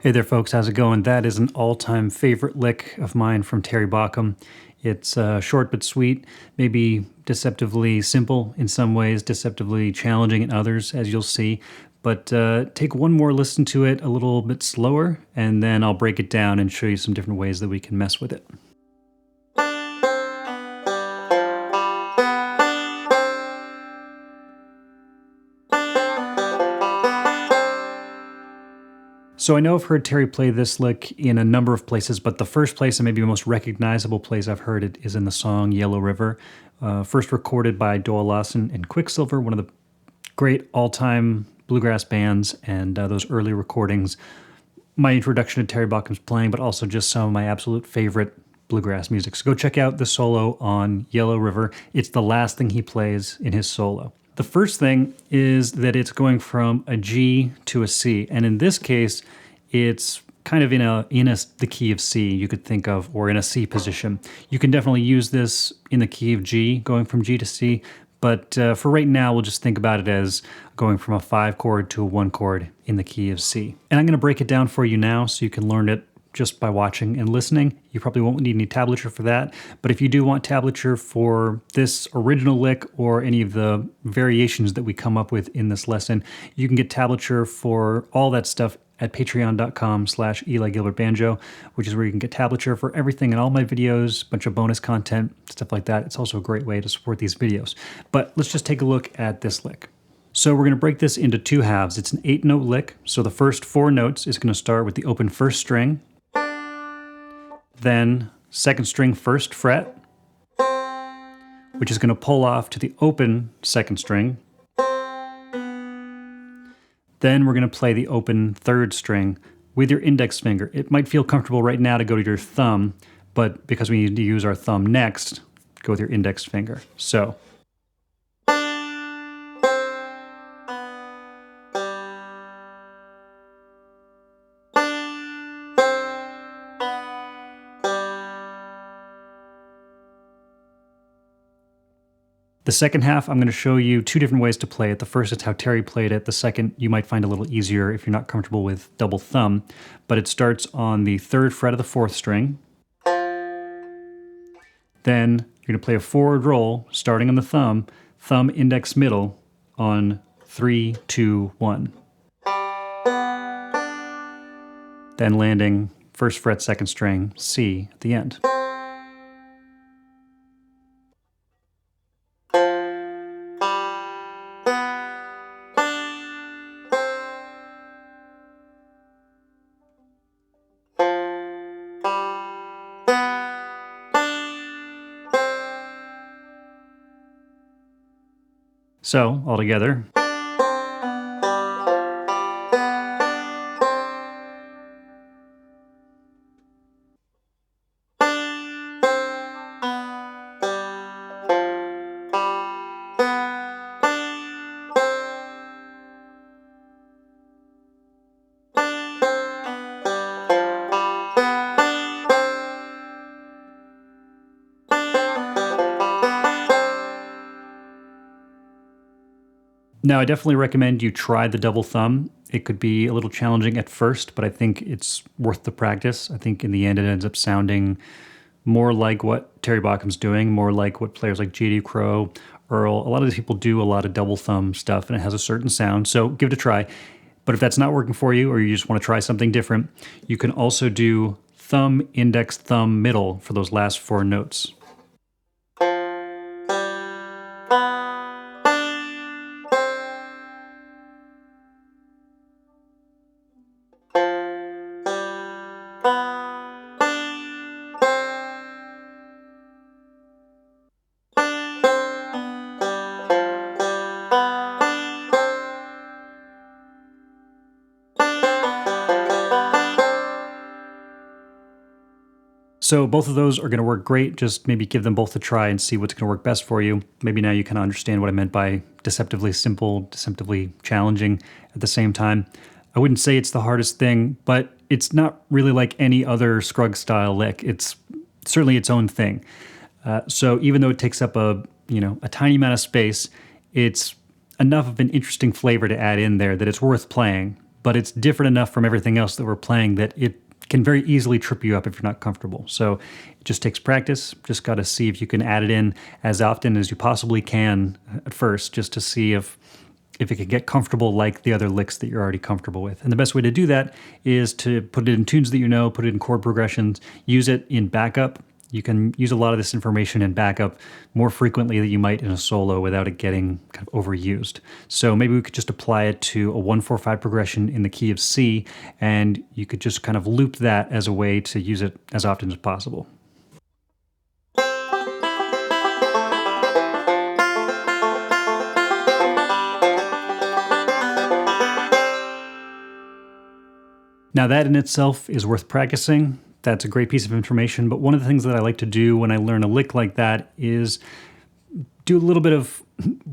Hey there, folks. How's it going? That is an all-time favorite lick of mine from Terry Baucom. It's short but sweet, maybe deceptively simple in some ways, deceptively challenging in others, as you'll see. But take one more listen to it a little bit slower, and then I'll break it down and show you some different ways that we can mess with it. So I know I've heard Terry play this lick in a number of places, but the first place and maybe the most recognizable place I've heard it is in the song Yellow River, first recorded by Doyle Lawson and Quicksilver, one of the great all-time bluegrass bands, and those early recordings. My introduction to Terry Baucom's playing, but also just some of my absolute favorite bluegrass music. So go check out the solo on Yellow River. It's the last thing he plays in his solo. The first thing is that it's going from a G to a C, and in this case, it's kind of in the key of C, you could think of, or in a C position. You can definitely use this in the key of G, going from G to C, but for right now, we'll just think about it as going from a 5 chord to a 1 chord in the key of C. And I'm going to break it down for you now so you can learn it just by watching and listening. You probably won't need any tablature for that, but if you do want tablature for this original lick or any of the variations that we come up with in this lesson, you can get tablature for all that stuff at patreon.com/Eli Gilbert Banjo, which is where you can get tablature for everything in all my videos, a bunch of bonus content, stuff like that. It's also a great way to support these videos. But let's just take a look at this lick. So we're going to break this into two halves. It's an 8-note lick, so the first 4 notes is going to start with the open first string, then second string first fret, which is going to pull off to the open second string. Then we're going to play the open third string with your index finger. It might feel comfortable right now to go to your thumb, but because we need to use our thumb next, go with your index finger. So. The second half, I'm going to show you 2 different ways to play it. The first is how Terry played it. The second, you might find a little easier if you're not comfortable with double thumb. But it starts on the 3rd fret of the 4th string. Then you're going to play a forward roll, starting on the thumb, index, middle, on 3, 2, 1. Then landing 1st fret, 2nd string, C at the end. So, all together. Now, I definitely recommend you try the double thumb. It could be a little challenging at first, but I think it's worth the practice. I think in the end it ends up sounding more like what Terry Baucom's doing, more like what players like J.D. Crowe, Earl, a lot of these people do a lot of double thumb stuff, and it has a certain sound, so give it a try. But if that's not working for you, or you just want to try something different, you can also do thumb, index, thumb, middle for those last 4 notes. So both of those are going to work great. Just maybe give them both a try and see what's going to work best for you. Maybe now you kind of understand what I meant by deceptively simple, deceptively challenging at the same time. I wouldn't say it's the hardest thing, but it's not really like any other Scruggs style lick. It's certainly its own thing. So even though it takes up a tiny amount of space, it's enough of an interesting flavor to add in there that it's worth playing but it's different enough from everything else that we're playing that it can very easily trip you up if you're not comfortable. So it just takes practice. Just got to see if you can add it in as often as you possibly can at first, just to see if it can get comfortable like the other licks that you're already comfortable with. And the best way to do that is to put it in tunes that you know, put it in chord progressions, use it in backup. You can use a lot of this information in backup more frequently than you might in a solo without it getting kind of overused. So maybe we could just apply it to a 1-4-5 progression in the key of C, and you could just kind of loop that as a way to use it as often as possible. Now that in itself is worth practicing. That's a great piece of information, but one of the things that I like to do when I learn a lick like that is do a little bit of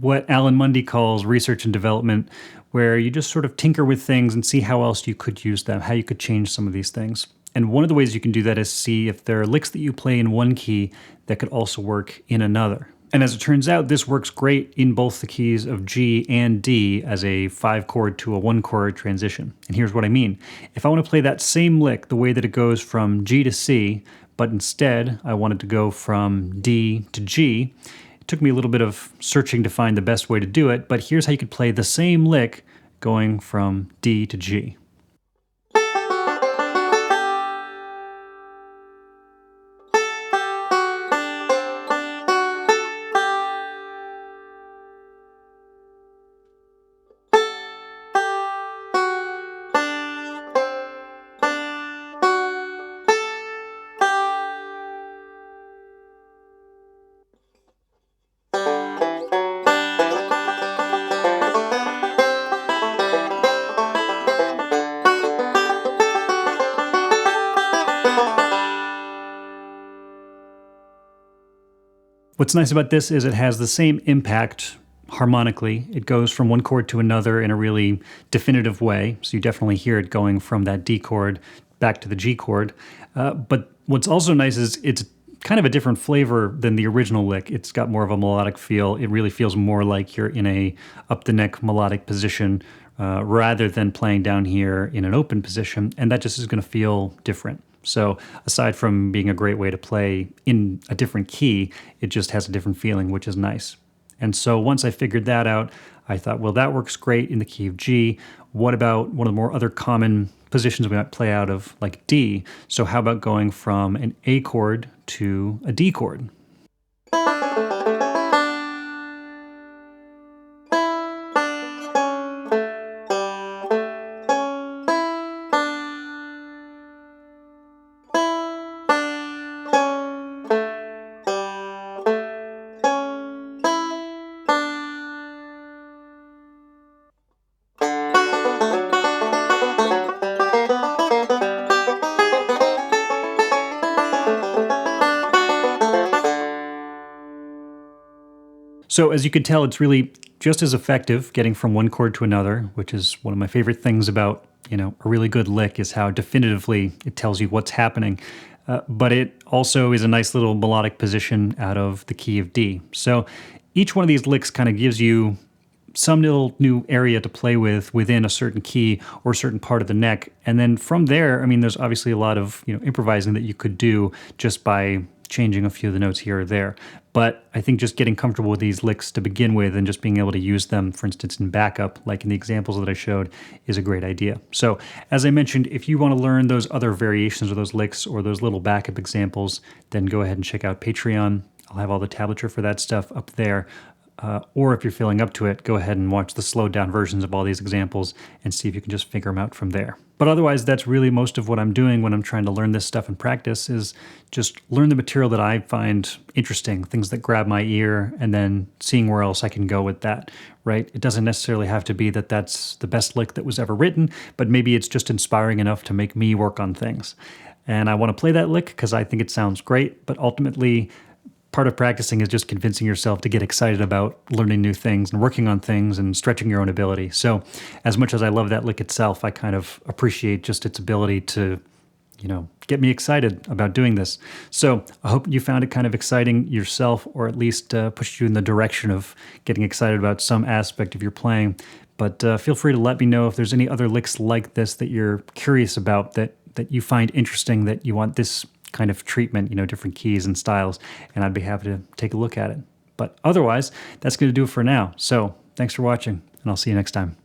what Alan Mundy calls research and development, where you just sort of tinker with things and see how else you could use them, how you could change some of these things. And one of the ways you can do that is see if there are licks that you play in one key that could also work in another. And as it turns out, this works great in both the keys of G and D as a 5-chord to a 1-chord transition. And here's what I mean. If I want to play that same lick the way that it goes from G to C, but instead I wanted to go from D to G, it took me a little bit of searching to find the best way to do it, but here's how you could play the same lick going from D to G. What's nice about this is it has the same impact harmonically. It goes from one chord to another in a really definitive way, so you definitely hear it going from that D chord back to the G chord. But what's also nice is it's kind of a different flavor than the original lick. It's got more of a melodic feel. It really feels more like you're in a up-the-neck melodic position rather than playing down here in an open position, and that just is going to feel different. So aside from being a great way to play in a different key, it just has a different feeling, which is nice. And so once I figured that out, I thought, well, that works great in the key of G. What about one of the more other common positions we might play out of, like D? So how about going from an A chord to a D chord? So as you can tell, it's really just as effective getting from one chord to another, which is one of my favorite things about, a really good lick is how definitively it tells you what's happening. But it also is a nice little melodic position out of the key of D. So each one of these licks kind of gives you some little new area to play with within a certain key or a certain part of the neck. And then from there, there's obviously a lot of improvising that you could do just by changing a few of the notes here or there. But I think just getting comfortable with these licks to begin with and just being able to use them, for instance, in backup, like in the examples that I showed, is a great idea. So as I mentioned, if you want to learn those other variations of those licks or those little backup examples, then go ahead and check out Patreon. I'll have all the tablature for that stuff up there. Or if you're feeling up to it, go ahead and watch the slowed down versions of all these examples and see if you can just figure them out from there. But otherwise, that's really most of what I'm doing when I'm trying to learn this stuff in practice is just learn the material that I find interesting, things that grab my ear, and then seeing where else I can go with that, right? It doesn't necessarily have to be that that's the best lick that was ever written, but maybe it's just inspiring enough to make me work on things. And I want to play that lick because I think it sounds great, but ultimately, part of practicing is just convincing yourself to get excited about learning new things and working on things and stretching your own ability. So as much as I love that lick itself, I kind of appreciate just its ability to, get me excited about doing this. So I hope you found it kind of exciting yourself, or at least pushed you in the direction of getting excited about some aspect of your playing. But feel free to let me know if there's any other licks like this that you're curious about, that you find interesting, that you want this kind of treatment, different keys and styles, and I'd be happy to take a look at it. But otherwise, that's going to do it for now. So thanks for watching, and I'll see you next time.